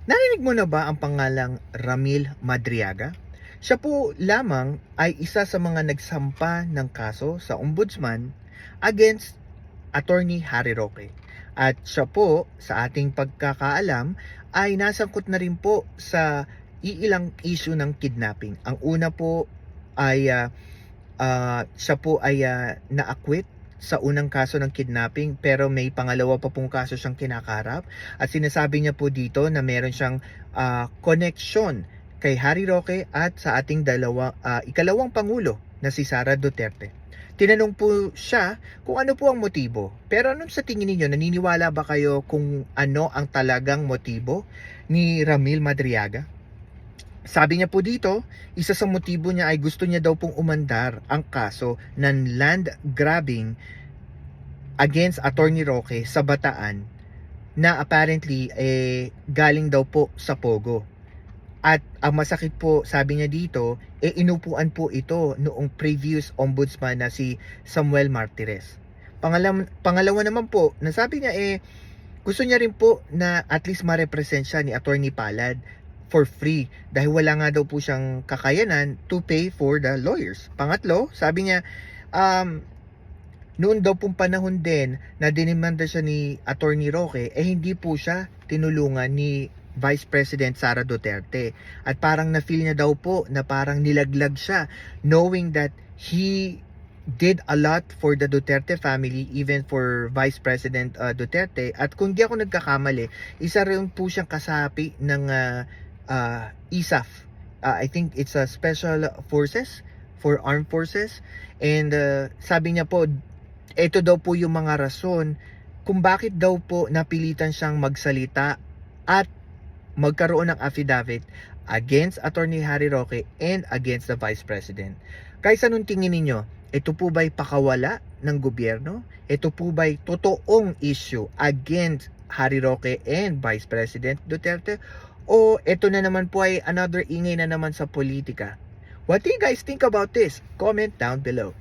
Narinig mo na ba ang pangalang Ramil Madriaga? Siya po lamang ay isa sa mga nagsampa ng kaso sa ombudsman against Attorney Harry Roque. At siya po, sa ating pagkakaalam, ay nasangkot na rin po sa iilang issue ng kidnapping. Ang una po ay siya po ay na-acquit sa unang kaso ng kidnapping, pero may pangalawa pa pong kaso siyang kinakaharap, at sinasabi niya po dito na meron siyang connection kay Harry Roque at sa ating ikalawang pangulo na si Sara Duterte. Tinanong po siya kung ano po ang motibo. Pero anong sa tingin ninyo, naniniwala ba kayo kung ano ang talagang motibo ni Ramil Madriaga? Sabi niya po dito, isa sa motibo niya ay gusto niya daw pong umandar ang kaso ng land grabbing against Attorney Roque sa Bataan, na apparently galing daw po sa Pogo. At ang masakit po, sabi niya dito, inupuan po ito noong previous ombudsman na si Samuel Martires. Pangalawa naman po, nasabi niya gusto niya rin po na at least ma-represent siya ni Attorney Palad for free, dahil wala nga daw po siyang kakayanan to pay for the lawyers. Pangatlo, sabi niya, noon daw pong panahon din na dinimanda siya ni Attorney Roque, hindi po siya tinulungan ni Vice President Sara Duterte. At parang na-feel niya daw po na parang nilaglag siya, knowing that he did a lot for the Duterte family, even for Vice President Duterte. At kung di ako nagkakamali, isa rin po siyang kasapi ng ISAF. I think it's a Special Forces for Armed Forces. And sabi niya po, ito daw po yung mga rason kung bakit daw po napilitan siyang magsalita at magkaroon ng affidavit against Attorney Harry Roque and against the Vice President. Guys, anong tingin ninyo? Ito po ba'y pakawala ng gobyerno? Ito po ba'y totoong issue against Harry Roque and Vice President Duterte? O ito na naman po ay another ingay na naman sa politika? What do you guys think about this? Comment down below.